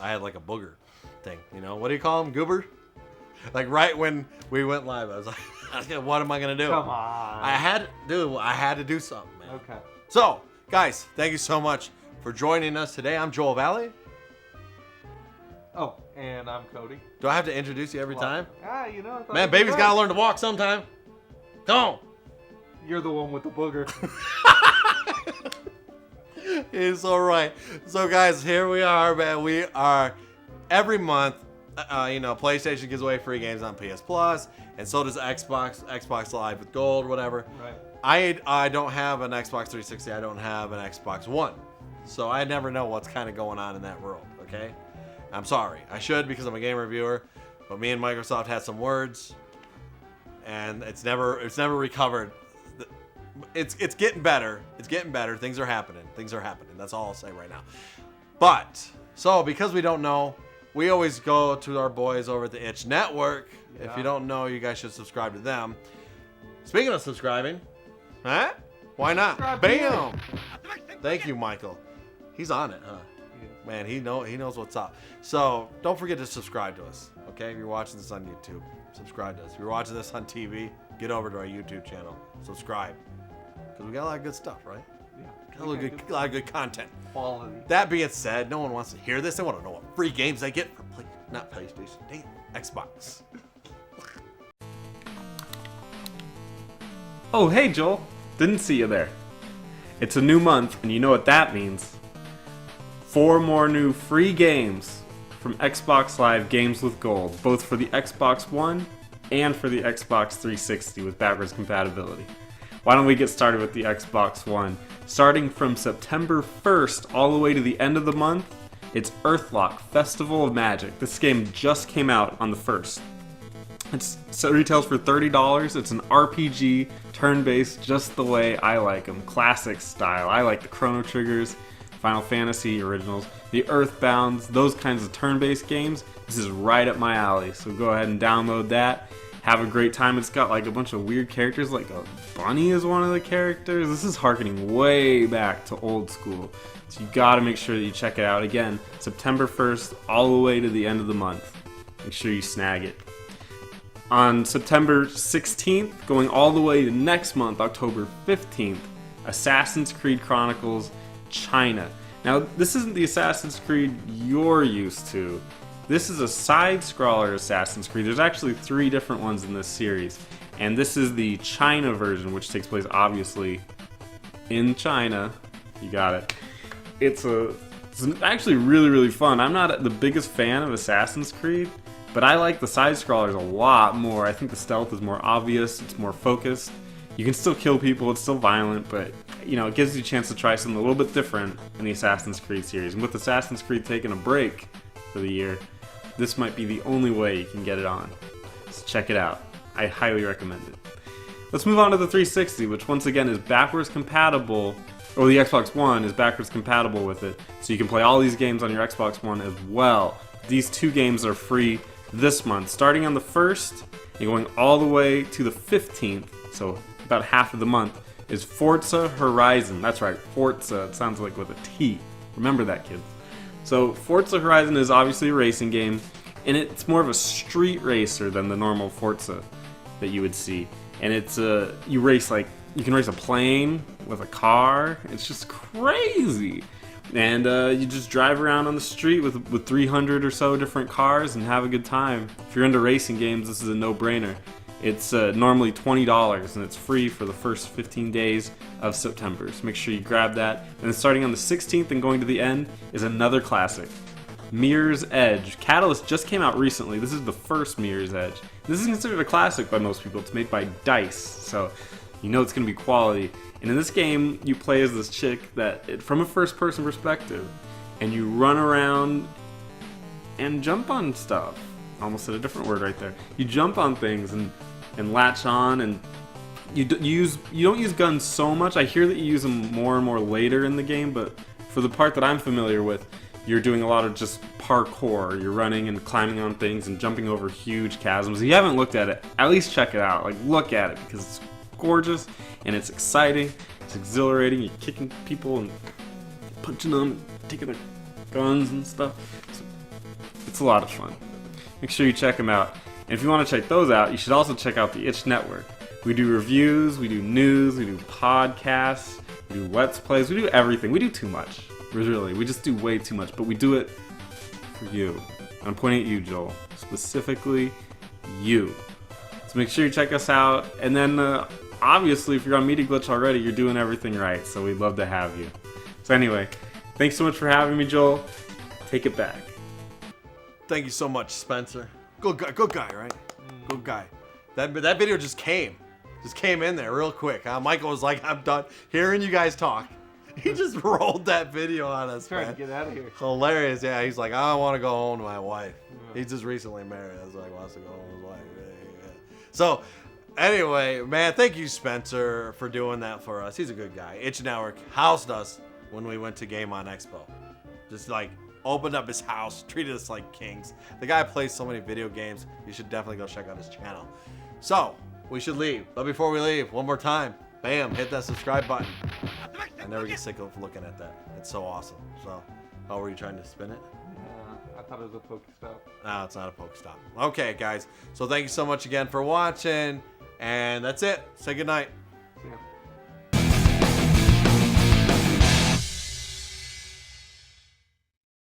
I had like a booger thing. You know, what do you call them? Goober? Like right when we went live, I was like, what am I gonna do? Come on. I had to do something, man. Okay. So, guys, thank you so much for joining us today. I'm Joel Valley. Oh, and I'm Cody. Do I have to introduce you every time? You know. I thought Man, you baby's were gotta learn to walk sometime. Come on. You're the one with the booger. It's all right. So, guys, here we are, man. We are every month. PlayStation gives away free games on PS Plus, and so does Xbox Live with Gold, whatever. Right. I don't have an Xbox 360. I don't have an Xbox One, so I never know what's kind of going on in that world. Okay, I'm sorry. I should because I'm a game reviewer, but me and Microsoft had some words, and it's never recovered. It's getting better. It's getting better. Things are happening. That's all I'll say right now. But so because we don't know, we always go to our boys over at the Itch Network. Yeah. If you don't know, you guys should subscribe to them. Speaking of subscribing, huh? Why not? Subscribe Bam! Thank you, Michael. He's on it, huh? Yeah. Man, he knows what's up. So don't forget to subscribe to us. Okay, if you're watching this on YouTube, subscribe to us. If you're watching this on TV, get over to our YouTube channel. Subscribe. Because we got a lot of good stuff, right? Yeah. Got a lot of good content. Quality. That being said, no one wants to hear this. They want to know what free games they get for not PlayStation, dang, Xbox. Oh, hey Joel. Didn't see you there. It's a new month, and you know what that means. 4 more new free games from Xbox Live Games with Gold, both for the Xbox One and for the Xbox 360 with backwards compatibility. Why don't we get started with the Xbox One? Starting from September 1st all the way to the end of the month, it's Earthlock Festival of Magic. This game just came out on the 1st. It retails for $30. It's an RPG, turn-based, just the way I like them. Classic style. I like the Chrono Triggers, Final Fantasy originals, the Earthbounds, those kinds of turn-based games. This is right up my alley, so go ahead and download that. Have a great time. It's got like a bunch of weird characters, like a bunny is one of the characters. This is harkening way back to old school. So you gotta make sure that you check it out. Again, September 1st all the way to the end of the month. Make sure you snag it. On September 16th, going all the way to next month, October 15th, Assassin's Creed Chronicles China. Now, this isn't the Assassin's Creed you're used to. This is a side-scroller Assassin's Creed. There's actually 3 different ones in this series. And this is the China version, which takes place, obviously, in China. You got it. It's actually really, really fun. I'm not the biggest fan of Assassin's Creed, but I like the side-scrollers a lot more. I think the stealth is more obvious, it's more focused. You can still kill people, it's still violent, but it gives you a chance to try something a little bit different in the Assassin's Creed series. And with Assassin's Creed taking a break for the year, this might be the only way you can get it on. So check it out. I highly recommend it. Let's move on to the 360, which once again is backwards compatible, or the Xbox One is backwards compatible with it, so you can play all these games on your Xbox One as well. These 2 games are free this month, starting on the 1st and going all the way to the 15th, so about half of the month, is Forza Horizon. That's right, Forza. It sounds like with a T. Remember that, kids. So Forza Horizon is obviously a racing game, and it's more of a street racer than the normal Forza that you would see. And it's you can race a plane with a car. It's just crazy. And you just drive around on the street with 300 or so different cars and have a good time. If you're into racing games, this is a no-brainer. It's normally $20, and it's free for the first 15 days of September. So make sure you grab that. And then starting on the 16th and going to the end is another classic, Mirror's Edge. Catalyst just came out recently. This is the first Mirror's Edge. This is considered a classic by most people. It's made by DICE, so you know it's going to be quality. And in this game, you play as this chick from a first-person perspective, and you run around and jump on stuff. Almost said a different word right there. You jump on things and latch on, and you don't use guns so much. I hear that you use them more and more later in the game, but for the part that I'm familiar with, you're doing a lot of just parkour. You're running and climbing on things and jumping over huge chasms. If you haven't looked at it, at least check it out. Like, look at it, because it's gorgeous and it's exciting. It's exhilarating. You're kicking people and punching them, taking their guns and stuff. So It's a lot of fun. Make sure you check them out. And if you want to check those out, you should also check out the Itch Network. We do reviews, we do news, we do podcasts, we do Let's Plays, we do everything. We do too much. We just do way too much, but we do it for you. I'm pointing at you, Joel. Specifically, you. So make sure you check us out. And then, obviously, if you're on Media Glitch already, you're doing everything right. So we'd love to have you. So anyway, thanks so much for having me, Joel. Take it back. Thank you so much, Spencer. Good guy, right? Good guy. That video just came in there real quick. Michael was like, I'm done hearing you guys talk. He just rolled that video on us, Trying man. to get out of here. Hilarious. Yeah, he's like, I want to go home to my wife. He's just recently married. That's why he wants to go home to his wife. Yeah. So, anyway, man, thank you, Spencer, for doing that for us. He's a good guy. Itch Network housed us when we went to Game On Expo. Just like opened up his house, treated us like kings. The guy plays so many video games. You should definitely go check out his channel. So, we should leave. But before we leave, one more time, bam, hit that subscribe button. I never get sick of looking at that. It's so awesome. So, were you trying to spin it? I thought it was a Pokestop. No, it's not a Pokestop. Okay, guys. So thank you so much again for watching. And that's it. Say goodnight.